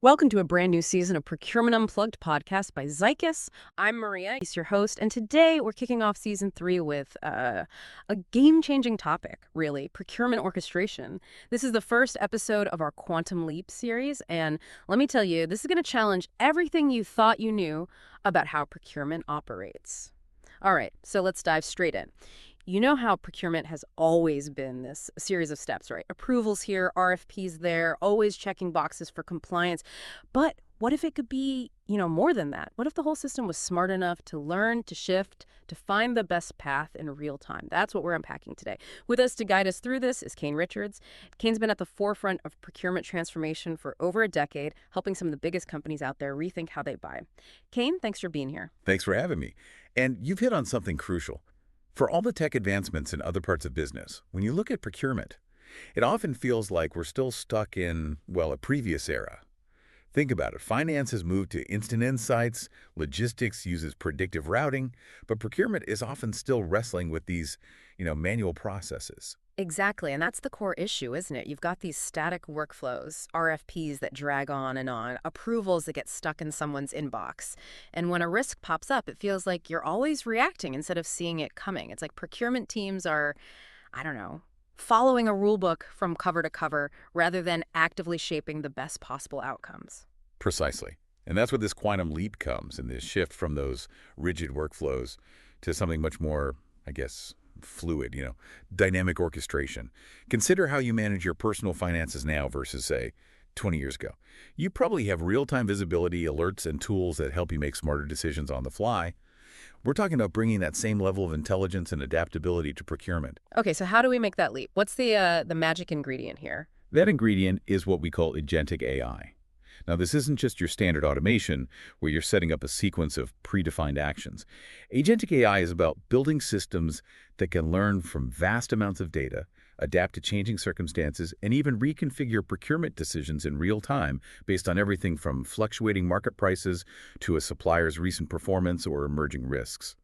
Welcome to a brand new season of Procurement Unplugged podcast by Zykus. I'm Maria, he's your host, and today we're kicking off season 3 with a game-changing topic, really, procurement orchestration. This is the first episode of our Quantum Leap series, and let me tell you, this is going to challenge everything you thought you knew about how procurement operates. All right, so let's dive straight in. You know how procurement has always been this series of steps, right? Approvals here, RFPs there, always checking boxes for compliance. But what if it could be, more than that? What if the whole system was smart enough to learn, to shift, to find the best path in real time? That's what we're unpacking today. With us to guide us through this is Kane Richards. Kane's been at the forefront of procurement transformation for over a decade, helping some of the biggest companies out there rethink how they buy. Kane, thanks for being here. Thanks for having me. And you've hit on something crucial. For all the tech advancements in other parts of business, when you look at procurement, it often feels like we're still stuck in, well, a previous era. Think about it. Finance has moved to instant insights, logistics uses predictive routing, but procurement is often still wrestling with these, manual processes. Exactly, and that's the core issue, isn't it? You've got these static workflows, RFPs that drag on, approvals that get stuck in someone's inbox. And when a risk pops up, it feels like you're always reacting instead of seeing it coming. It's like procurement teams are, I don't know, following a rule book from cover to cover rather than actively shaping the best possible outcomes. Precisely. And that's where this quantum leap comes, and this shift from those rigid workflows to something much more, I guess, fluid, dynamic orchestration. Consider how you manage your personal finances now versus, say, 20 years ago. You probably have real-time visibility, alerts, and tools that help you make smarter decisions on the fly. We're talking about bringing that same level of intelligence and adaptability to procurement. Okay, so how do we make that leap? What's the magic ingredient here? That ingredient is what we call Agentic AI. Now, this isn't just your standard automation where you're setting up a sequence of predefined actions. Agentic AI is about building systems that can learn from vast amounts of data, adapt to changing circumstances, and even reconfigure procurement decisions in real time based on everything from fluctuating market prices to a supplier's recent performance or emerging risks.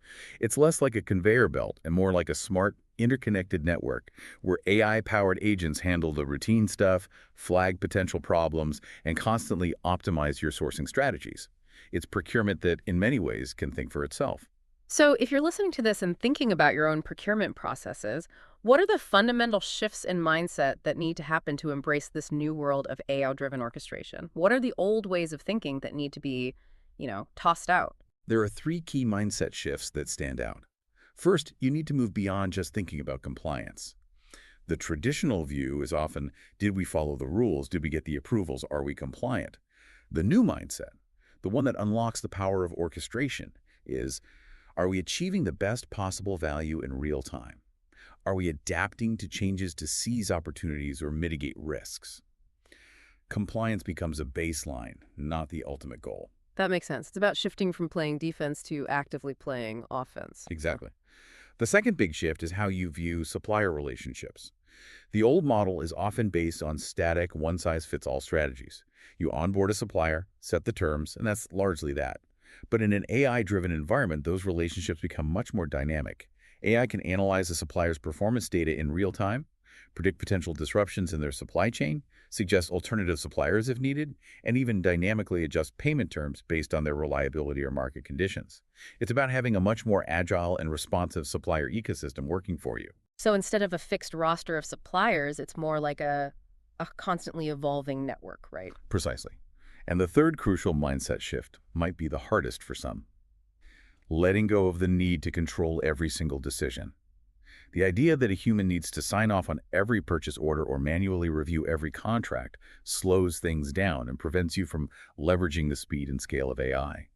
It's less like a conveyor belt and more like a smart, interconnected network where AI-powered agents handle the routine stuff, flag potential problems, and constantly optimize your sourcing strategies. It's procurement that, in many ways, can think for itself. So if you're listening to this and thinking about your own procurement processes, what are the fundamental shifts in mindset that need to happen to embrace this new world of AI-driven orchestration? What are the old ways of thinking that need to be, tossed out? There are three key mindset shifts that stand out. First, you need to move beyond just thinking about compliance. The traditional view is often, did we follow the rules? Did we get the approvals? Are we compliant? The new mindset, the one that unlocks the power of orchestration, is, are we achieving the best possible value in real time? Are we adapting to changes to seize opportunities or mitigate risks? Compliance becomes a baseline, not the ultimate goal. That makes sense. It's about shifting from playing defense to actively playing offense. Exactly. The second big shift is how you view supplier relationships. The old model is often based on static, one-size-fits-all strategies. You onboard a supplier, set the terms, and that's largely that. But in an AI-driven environment, those relationships become much more dynamic. AI can analyze a supplier's performance data in real time, predict potential disruptions in their supply chain, suggest alternative suppliers if needed, and even dynamically adjust payment terms based on their reliability or market conditions. It's about having a much more agile and responsive supplier ecosystem working for you. So instead of a fixed roster of suppliers, it's more like a constantly evolving network, right? Precisely. And the third crucial mindset shift might be the hardest for some. Letting go of the need to control every single decision. The idea that a human needs to sign off on every purchase order or manually review every contract slows things down and prevents you from leveraging the speed and scale of AI.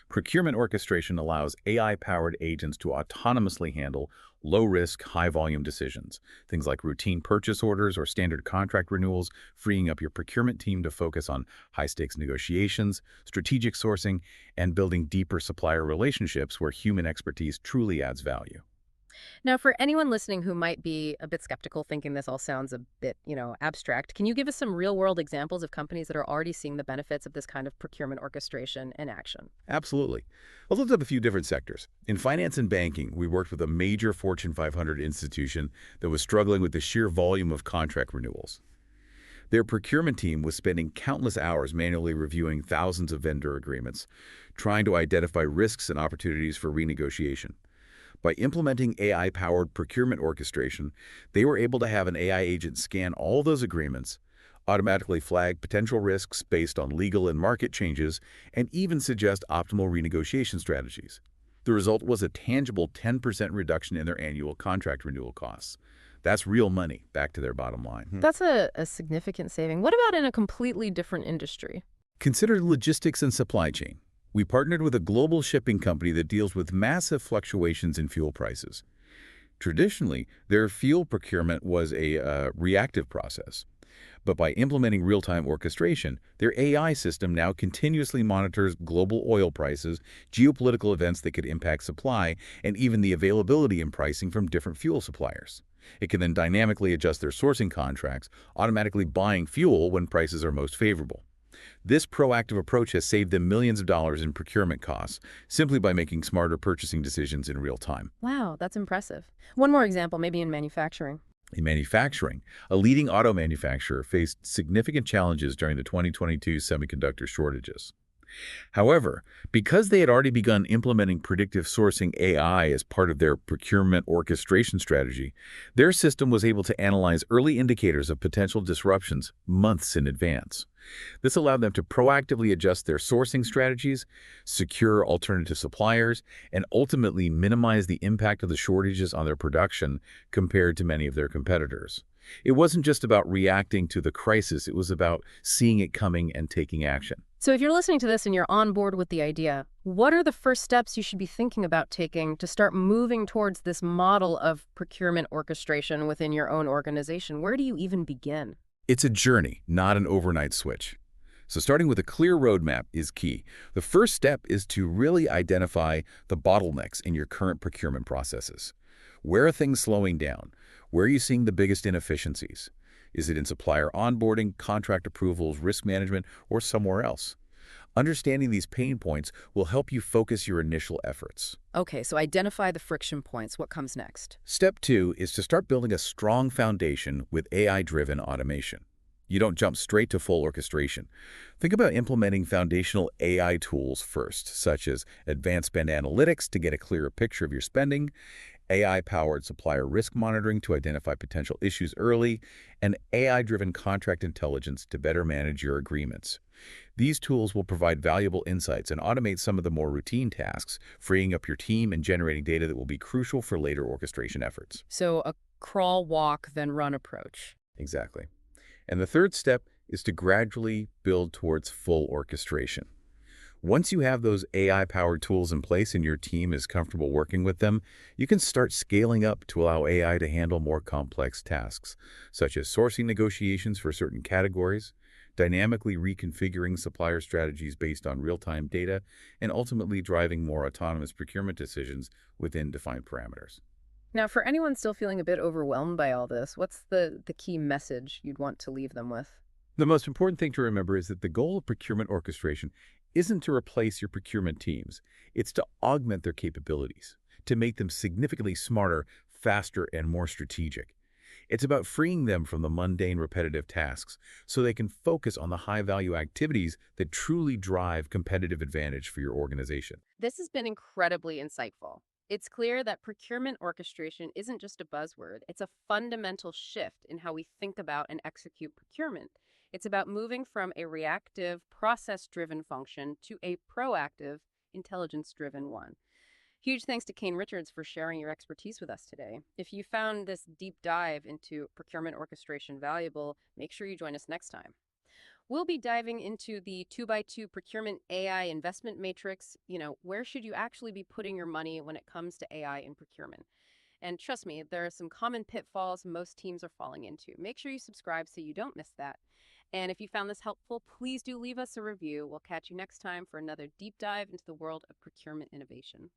Procurement orchestration allows AI-powered agents to autonomously handle low-risk, high-volume decisions, things like routine purchase orders or standard contract renewals, freeing up your procurement team to focus on high-stakes negotiations, strategic sourcing, and building deeper supplier relationships where human expertise truly adds value. Now, for anyone listening who might be a bit skeptical, thinking this all sounds a bit, abstract, can you give us some real-world examples of companies that are already seeing the benefits of this kind of procurement orchestration in action? Absolutely. I looked up a few different sectors. In finance and banking, we worked with a major Fortune 500 institution that was struggling with the sheer volume of contract renewals. Their procurement team was spending countless hours manually reviewing thousands of vendor agreements, trying to identify risks and opportunities for renegotiation. By implementing AI-powered procurement orchestration, they were able to have an AI agent scan all those agreements, automatically flag potential risks based on legal and market changes, and even suggest optimal renegotiation strategies. The result was a tangible 10% reduction in their annual contract renewal costs. That's real money back to their bottom line. That's a significant saving. What about in a completely different industry? Consider logistics and supply chain. We partnered with a global shipping company that deals with massive fluctuations in fuel prices. Traditionally, their fuel procurement was a reactive process. But by implementing real-time orchestration, their AI system now continuously monitors global oil prices, geopolitical events that could impact supply, and even the availability and pricing from different fuel suppliers. It can then dynamically adjust their sourcing contracts, automatically buying fuel when prices are most favorable. This proactive approach has saved them millions of dollars in procurement costs simply by making smarter purchasing decisions in real time. Wow, that's impressive. One more example, maybe in manufacturing. In manufacturing, a leading auto manufacturer faced significant challenges during the 2022 semiconductor shortages. However, because they had already begun implementing predictive sourcing AI as part of their procurement orchestration strategy, their system was able to analyze early indicators of potential disruptions months in advance. This allowed them to proactively adjust their sourcing strategies, secure alternative suppliers, and ultimately minimize the impact of the shortages on their production compared to many of their competitors. It wasn't just about reacting to the crisis, it was about seeing it coming and taking action. So if you're listening to this and you're on board with the idea, what are the first steps you should be thinking about taking to start moving towards this model of procurement orchestration within your own organization? Where do you even begin? It's a journey, not an overnight switch. So starting with a clear roadmap is key. The first step is to really identify the bottlenecks in your current procurement processes. Where are things slowing down? Where are you seeing the biggest inefficiencies? Is it in supplier onboarding, contract approvals, risk management, or somewhere else? Understanding these pain points will help you focus your initial efforts. Okay, so identify the friction points. What comes next? Step 2 is to start building a strong foundation with AI-driven automation. You don't jump straight to full orchestration. Think about implementing foundational AI tools first, such as advanced spend analytics to get a clearer picture of your spending, AI-powered supplier risk monitoring to identify potential issues early, and AI-driven contract intelligence to better manage your agreements. These tools will provide valuable insights and automate some of the more routine tasks, freeing up your team and generating data that will be crucial for later orchestration efforts. So a crawl, walk, then run approach. Exactly. And the third step is to gradually build towards full orchestration. Once you have those AI-powered tools in place and your team is comfortable working with them, you can start scaling up to allow AI to handle more complex tasks, such as sourcing negotiations for certain categories, dynamically reconfiguring supplier strategies based on real-time data, and ultimately driving more autonomous procurement decisions within defined parameters. Now, for anyone still feeling a bit overwhelmed by all this, what's the key message you'd want to leave them with? The most important thing to remember is that the goal of procurement orchestration isn't to replace your procurement teams. It's to augment their capabilities, to make them significantly smarter, faster, and more strategic. It's about freeing them from the mundane, repetitive tasks so they can focus on the high-value activities that truly drive competitive advantage for your organization. This has been incredibly insightful. It's clear that procurement orchestration isn't just a buzzword. It's a fundamental shift in how we think about and execute procurement. It's about moving from a reactive, process-driven function to a proactive, intelligence-driven one. Huge thanks to Kane Richards for sharing your expertise with us today. If you found this deep dive into procurement orchestration valuable, make sure you join us next time. We'll be diving into the 2x2 procurement AI investment matrix. Where should you actually be putting your money when it comes to AI in procurement? And trust me, there are some common pitfalls most teams are falling into. Make sure you subscribe so you don't miss that. And if you found this helpful, please do leave us a review. We'll catch you next time for another deep dive into the world of procurement innovation.